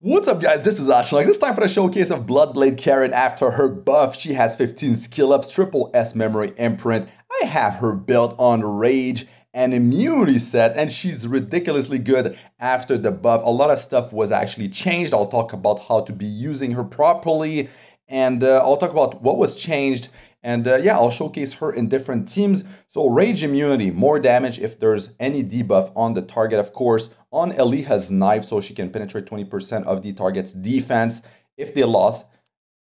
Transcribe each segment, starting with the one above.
What's up guys, this is Astranox. It's time for the showcase of Blood Blade Karin. After her buff, she has 15 skill ups, triple S memory imprint. I have her built on rage and immunity set, and she's ridiculously good after the buff. A lot of stuff was actually changed. I'll talk about how to be using her properly, and I'll talk about what was changed. And yeah, I'll showcase her in different teams. So rage immunity, more damage if there's any debuff on the target, of course. On Eliha's knife, so she can penetrate 20% of the target's defense. If they lost,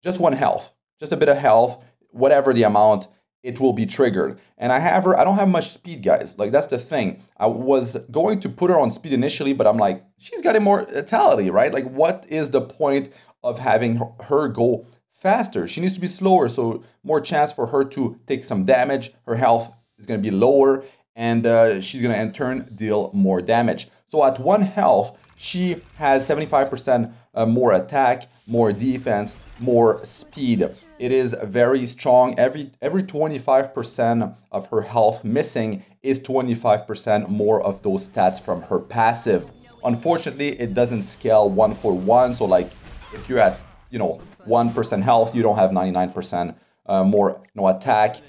just 1 health, just a bit of health, whatever the amount, it will be triggered. And I have her, I don't have much speed, guys. Like, that's the thing. I was going to put her on speed initially, but I'm like, she's got immortality, right? Like, what is the point of having her go faster? She needs to be slower, so more chance for her to take some damage. Her health is going to be lower, and she's going to in turn deal more damage. So at 1 health, she has 75% more attack, more defense, more speed. It is very strong. Every 25% of her health missing is 25% more of those stats from her passive. Unfortunately, it doesn't scale 1 for 1. So like if you're at 1% health, you don't have 99% more attack,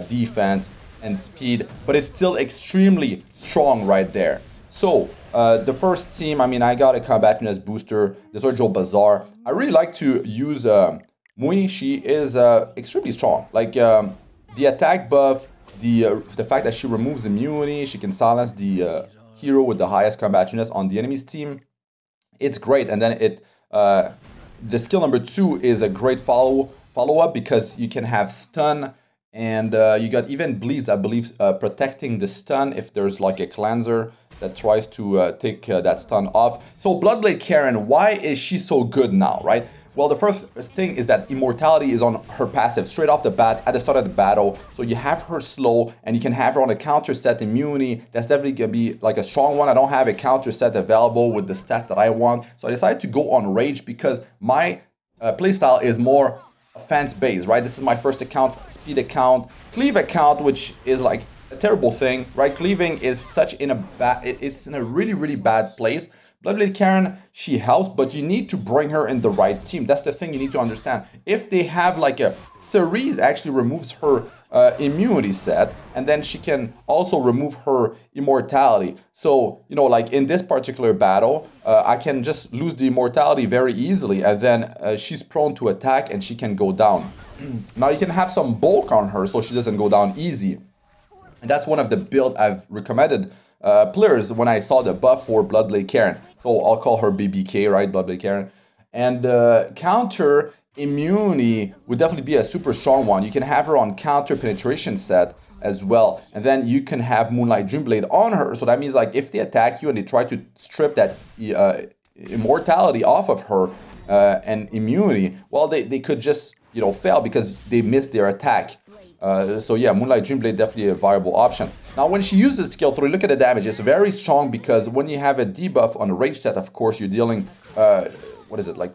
defense, and speed. But it's still extremely strong right there. So the first team, I mean, I got a combativeness booster, the Zorjo Bazaar. I really like to use Mui. She is extremely strong. Like the attack buff, the fact that she removes immunity, she can silence the hero with the highest combativeness on the enemy's team. It's great. And then the skill number 2 is a great follow-up because you can have stun, and you got even bleeds, I believe, protecting the stun if there's like a cleanser that tries to take that stun off. So Blood Blade Karin, why is she so good now, right? Well, the first thing is that immortality is on her passive straight off the bat at the start of the battle. So you have her slow, and you can have her on a counter set immunity. That's definitely gonna be like a strong one. I don't have a counter set available with the stats that I want, so I decided to go on rage because my playstyle is more offense based, right? This is my first account, speed account, cleave account, which is like a terrible thing, right? Cleaving is such it's in a really bad place. Blood Blade Karin, she helps, but you need to bring her in the right team. That's the thing you need to understand. If they have like a Cerise actually removes her immunity set, and then she can also remove her immortality. So, like in this particular battle, I can just lose the immortality very easily, and then she's prone to attack and she can go down. Now you can have some bulk on her so she doesn't go down easy. And that's one of the builds I've recommended players when I saw the buff for Blood Blade Karin. So I'll call her BBK, right? Blood Blade Karin. And counter immunity would definitely be a super strong one. You can have her on counter penetration set as well. And then you can have Moonlight Dreamblade on her. So that means like if they attack you and they try to strip that immortality off of her and immunity, well, they could just, fail because they missed their attack. So yeah, Moonlight Dreamblade definitely a viable option. Now when she uses skill 3, look at the damage. It's very strong because when you have a debuff on a rage set, of course, you're dealing, what is it, like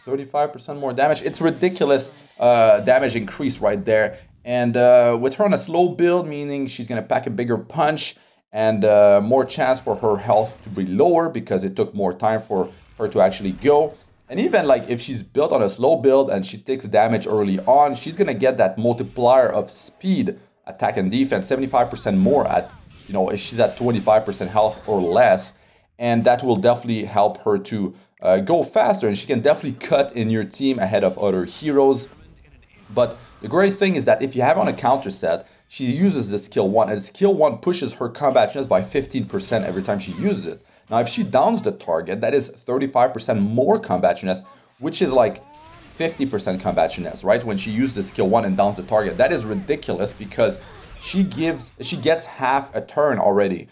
35% more damage? It's ridiculous damage increase right there. And with her on a slow build, meaning she's going to pack a bigger punch and more chance for her health to be lower because it took more time for her to actually go. And even like if she's built on a slow build and she takes damage early on, she's gonna get that multiplier of speed, attack, and defense, 75% more at, if she's at 25% health or less. And that will definitely help her to go faster, and she can definitely cut in your team ahead of other heroes. But the great thing is that if you have on a counter set, she uses the skill 1, and skill 1 pushes her combativeness by 15% every time she uses it. Now, if she downs the target, that is 35% more combativeness, which is like 50% combativeness, right? When she uses the skill 1 and downs the target, that is ridiculous because she gets half a turn already.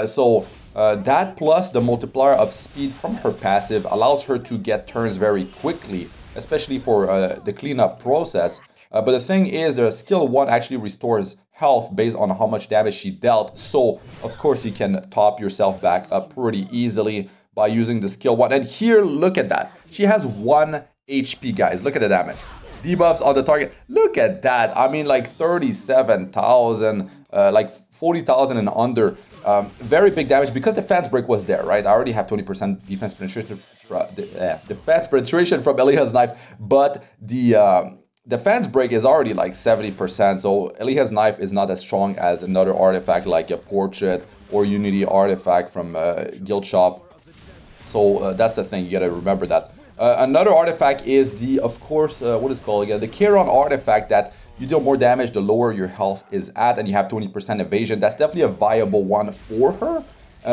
So that plus the multiplier of speed from her passive allows her to get turns very quickly, especially for the cleanup process. But the thing is, the skill 1 actually restores health based on how much damage she dealt. So, of course, you can top yourself back up pretty easily by using the skill 1. And here, look at that. She has 1 HP, guys. Look at the damage. Debuffs on the target. Look at that. I mean, like 37,000, like 40,000 and under. Very big damage because the defense break was there, right? I already have 20% defense defense penetration from Eliha's knife, but the defense break is already like 70%, so Eliha's knife is not as strong as another artifact like a portrait or Unity artifact from Guild Shop. So that's the thing, you gotta remember that. Another artifact is the, of course, what is it called again? The Karin artifact that you deal more damage the lower your health is at, and you have 20% evasion. That's definitely a viable one for her.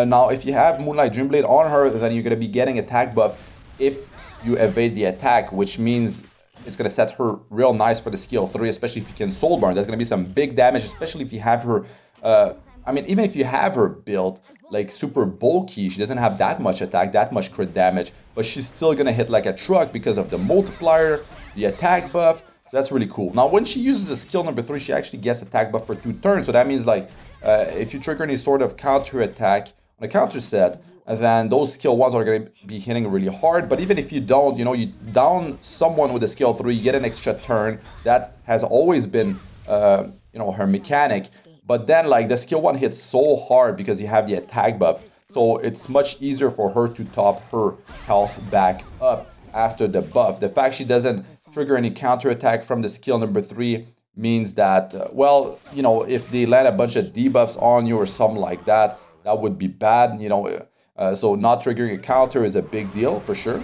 Now, if you have Moonlight Dreamblade on her, then you're going to be getting attack buff if you evade the attack, which means it's going to set her real nice for the skill 3, especially if you can Soulburn. There's going to be some big damage, especially if you have her, I mean, even if you have her built like super bulky, she doesn't have that much attack, that much crit damage, but she's still going to hit like a truck because of the multiplier, the attack buff. So that's really cool. Now, when she uses the skill number 3, she actually gets attack buff for 2 turns. So that means like if you trigger any sort of counter attack on a counter set, then those skill 1s are going to be hitting really hard. But even if you don't, you know, you down someone with a skill 3, you get an extra turn. That has always been, you know, her mechanic. But then like the skill 1 hits so hard because you have the attack buff. So it's much easier for her to top her health back up after the buff. The fact she doesn't trigger any counter attack from the skill number 3 means that, well, you know, if they land a bunch of debuffs on you or something like that, that would be bad, you know. So not triggering a counter is a big deal for sure.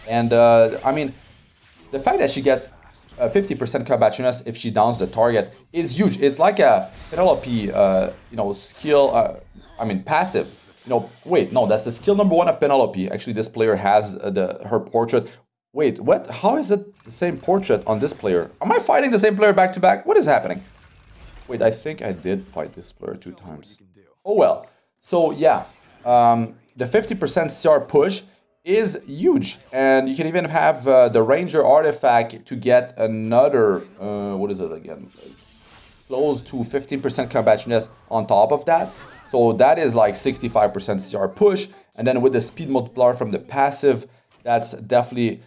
And I mean, the fact that she gets 50% combat chance if she downs the target is huge. It's like a Penelope, you know, skill, I mean, passive. You know, wait, no, that's the skill number 1 of Penelope. Actually, this player has her portrait. Wait, what? How is it the same portrait on this player? Am I fighting the same player back to back? What is happening? Wait, I think I did fight this player 2 times. Oh well. So yeah, the 50% CR push is huge, and you can even have the Ranger artifact to get another, what is it again? Close to 15% combat chance on top of that. So that is like 65% CR push, and then with the speed multiplier from the passive, that's definitely,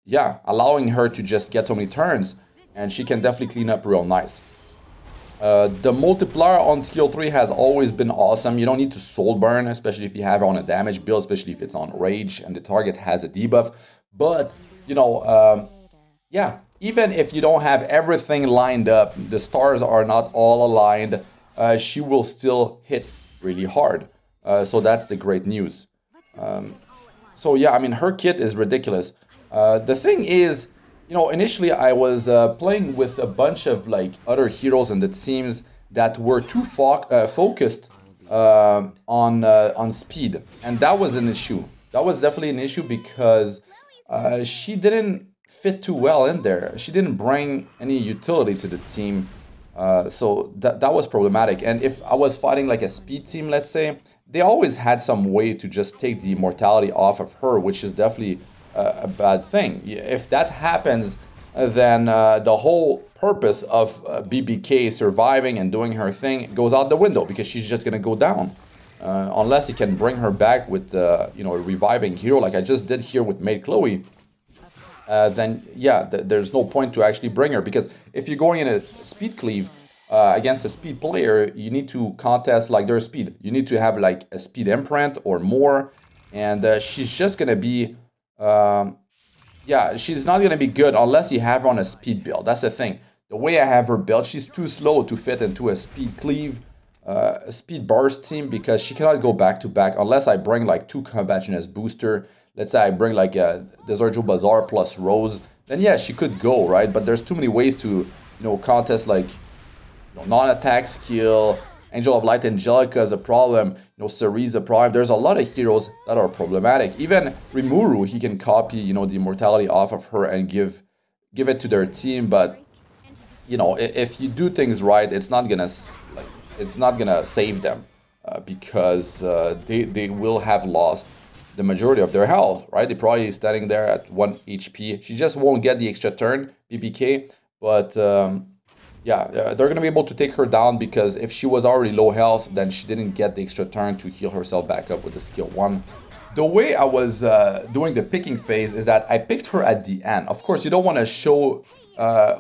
yeah, allowing her to just get so many turns, and she can definitely clean up real nice. The multiplier on skill 3 has always been awesome. You don't need to soul burn, especially if you have it on a damage build, especially if it's on rage and the target has a debuff. But, you know, yeah, even if you don't have everything lined up, the stars are not all aligned, she will still hit really hard. So that's the great news. So yeah, I mean, her kit is ridiculous. The thing is, you know, initially I was playing with a bunch of like other heroes in the teams that were too focused on speed, and that was an issue. That was definitely an issue because she didn't fit too well in there. She didn't bring any utility to the team, so that was problematic. And if I was fighting like a speed team, let's say, they always had some way to just take the mortality off of her, which is definitely a bad thing. If that happens, then the whole purpose of BBK surviving and doing her thing goes out the window, because she's just gonna go down. Unless you can bring her back with you know, a reviving hero like I just did here with Maid Chloe, then yeah, there's no point to actually bring her, because if you're going in a speed cleave against a speed player, you need to contest like their speed. You need to have like a speed imprint or more, and she's just gonna be yeah, she's not gonna be good unless you have her on a speed build. That's the thing. The way I have her built, she's too slow to fit into a speed cleave, a speed burst team, because she cannot go back to back unless I bring like 2 combat as booster. Let's say I bring like a Desert Joe Bazaar plus Rose, then yeah, she could go, right? But there's too many ways to, you know, contest like, you know, non-attack skill. Angel of Light Angelica is a problem, you know, Cerise a problem. There's a lot of heroes that are problematic. Even Rimuru, he can copy, you know, the immortality off of her and give it to their team. But, you know, if you do things right, it's not gonna save them, because they will have lost the majority of their health, right? They're probably standing there at 1 HP. She just won't get the extra turn, BBK, but yeah, they're going to be able to take her down, because if she was already low health, then she didn't get the extra turn to heal herself back up with the skill 1. The way I was doing the picking phase is that I picked her at the end. Of course, you don't want to show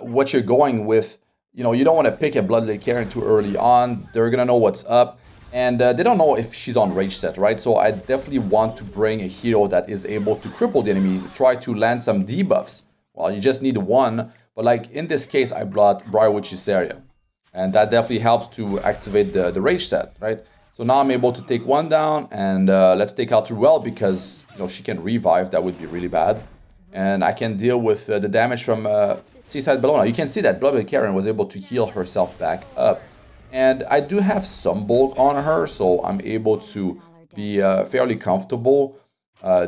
what you're going with. You know, you don't want to pick a Blood Blade Karin too early on. They're going to know what's up. And they don't know if she's on rage set, right? So I definitely want to bring a hero that is able to cripple the enemy, try to land some debuffs. Well, you just need one, but like in this case, I brought Briarwitch's area. And that definitely helps to activate the rage set, right? So now I'm able to take one down, and let's take out Ruel because, you know, she can revive. That would be really bad. And I can deal with the damage from Seaside Bellona. You can see that Blood Blade Karin was able to heal herself back up. And I do have some bulk on her, so I'm able to be fairly comfortable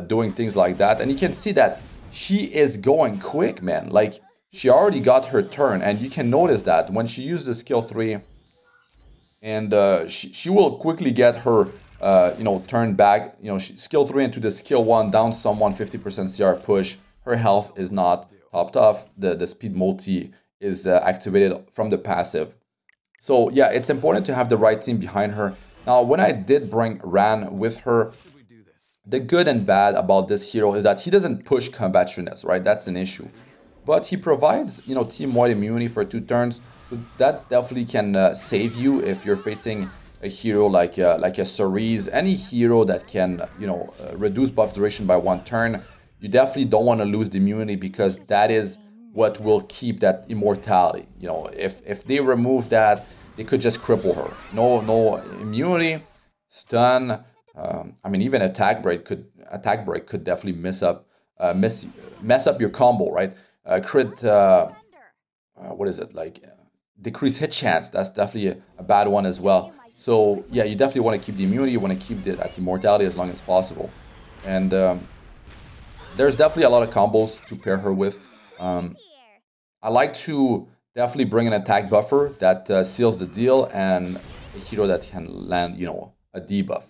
doing things like that. And you can see that she is going quick, man. Like, she already got her turn, and you can notice that when she used the skill 3, and she will quickly get her, you know, turn back. You know, skill 3 into the skill 1, down someone, 50% CR push. Her health is not topped off. The speed multi is activated from the passive. So yeah, it's important to have the right team behind her. Now, when I did bring Ran with her, the good and bad about this hero is that he doesn't push combativeness, right? That's an issue. But he provides, you know, team-wide immunity for 2 turns. So that definitely can save you if you're facing a hero like a Cerise. Any hero that can, you know, reduce buff duration by 1 turn. You definitely don't want to lose the immunity because that is what will keep that immortality. You know, if they remove that, they could just cripple her. No immunity, stun. I mean, even attack break could definitely mess up your combo, right? Crit. What is it like? Decrease hit chance. That's definitely a bad one as well. So yeah, you definitely want to keep the immunity. You want to keep that immortality as long as possible. And there's definitely a lot of combos to pair her with. I like to definitely bring an attack buffer that seals the deal and a hero that can land, you know, a debuff.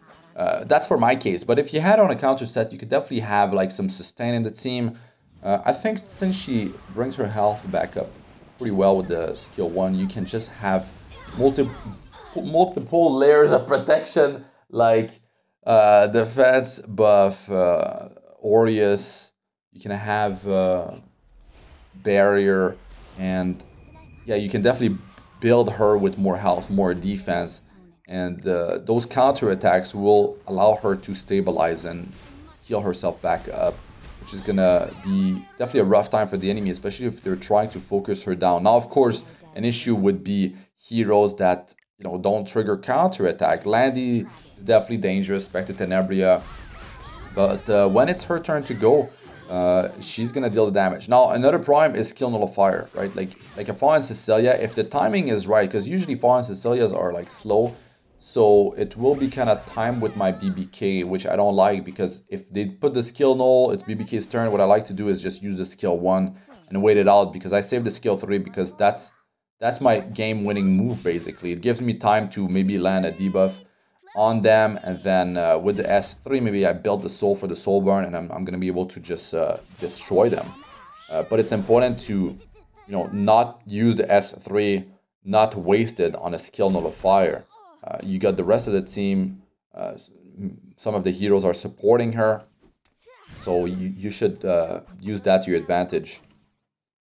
That's for my case, but if you had on a counter set, you could definitely have like some sustain in the team. I think since she brings her health back up pretty well with the skill 1, you can just have multiple layers of protection, like defense buff, Aureus. You can have barrier, and yeah, you can definitely build her with more health, more defense, and those counter attacks will allow her to stabilize and heal herself back up, which is gonna be definitely a rough time for the enemy, especially if they're trying to focus her down. Now, of course, an issue would be heroes that, you know, don't trigger counter attack. Landy is definitely dangerous, Spectre Tenebria, but when it's her turn to go, she's gonna deal the damage. Now, another prime is Skill Nullifier, right? Like a Fallen Cecilia, if the timing is right, because usually Fallen Cecilias are like slow, so it will be kind of timed with my BBK, which I don't like, because if they put the skill null, it's BBK's turn. What I like to do is just use the skill 1 and wait it out, because I save the skill 3 because that's my game-winning move, basically. It gives me time to maybe land a debuff on them, and then with the S3, maybe I build the soul for the soul burn, and I'm going to be able to just destroy them. But it's important to, you know, not use the S3, not waste it on a skill nullifier. You got the rest of the team. Some of the heroes are supporting her, so you should use that to your advantage.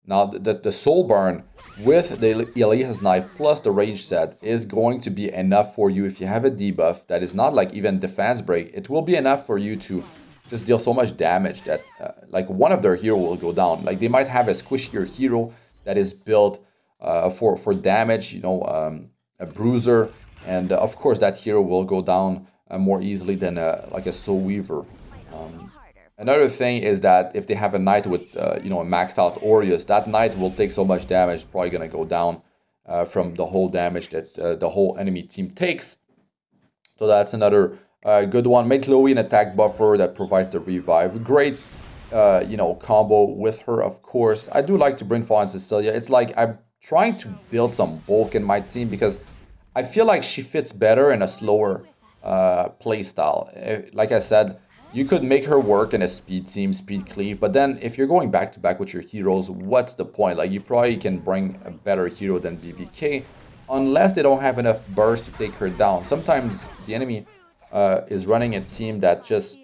Now, the soul burn with the Elia's knife plus the rage set is going to be enough for you. If you have a debuff that is not like even defense break, it will be enough for you to just deal so much damage that like one of their hero will go down. Like they might have a squishier hero that is built for damage, you know, a bruiser, and of course that hero will go down more easily than like a Soul Weaver. Another thing is that if they have a knight with, you know, a maxed out Aureus, that knight will take so much damage, it's probably going to go down from the whole damage that the whole enemy team takes. So that's another good one. Make Chloe an attack buffer that provides the revive. Great, you know, combo with her, of course. I do like to bring Fallen Cecilia. It's like I'm trying to build some bulk in my team because I feel like she fits better in a slower play style. Like I said, you could make her work in a speed team, speed cleave, but then if you're going back to back with your heroes, what's the point? Like you probably can bring a better hero than BBK unless they don't have enough burst to take her down. Sometimes the enemy is running a team that just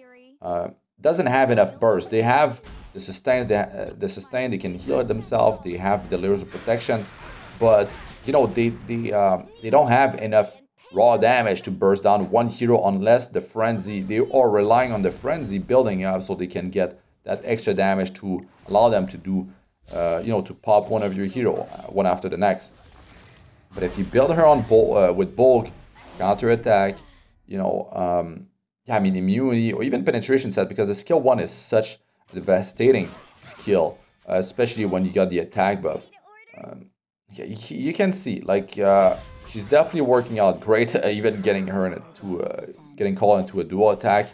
doesn't have enough burst. They have the sustains, they can heal it themselves, they have the layers of protection, but you know they don't have enough raw damage to burst down one hero unless the frenzy, they are relying on the frenzy building up so they can get that extra damage to allow them to do, to pop one of your hero, one after the next. But if you build her on with bulk, counter attack, immunity or even penetration set, because the skill 1 is such a devastating skill, especially when you got the attack buff. You can see, like, she's definitely working out great, even getting her getting called into a dual attack.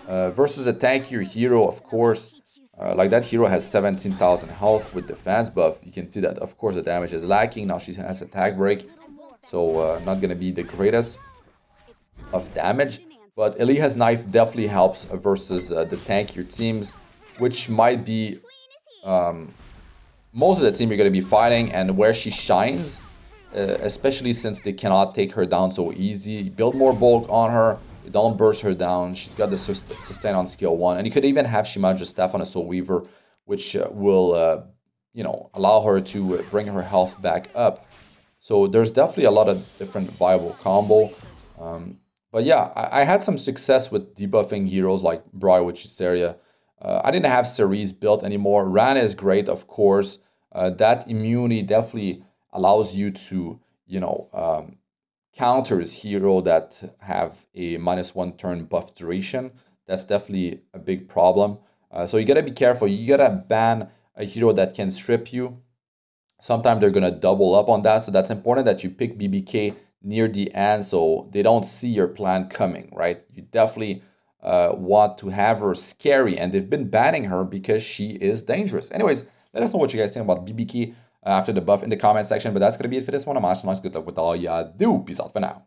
Versus a tankier hero, of course, like that hero has 17,000 health with defense buff. You can see that, of course, the damage is lacking. Now she has attack break, so not going to be the greatest of damage. But Eliha's knife definitely helps versus the tankier teams, which might be most of the team you're going to be fighting, and where she shines, especially since they cannot take her down so easy. Build more bulk on her. Don't burst her down. She's got the sustain on skill 1. And you could even have Shimaja's staff on a Soul Weaver, which will, allow her to bring her health back up. So there's definitely a lot of different viable combo. But yeah, I had some success with debuffing heroes like Briar with Chisaria. I didn't have Cerise built anymore. Ran is great, of course. That immunity definitely allows you to, counters hero that have a -1 turn buff duration. That's definitely a big problem. So you gotta be careful. You gotta ban a hero that can strip you. Sometimes they're gonna double up on that. So that's important that you pick BBK near the end so they don't see your plan coming, right? You definitely want to have her scary, and they've been banning her because she is dangerous. Anyways, let us know what you guys think about BBK after the buff in the comment section. But that's going to be it for this one. I'm Astranox. Good luck with all y'all do. Peace out for now.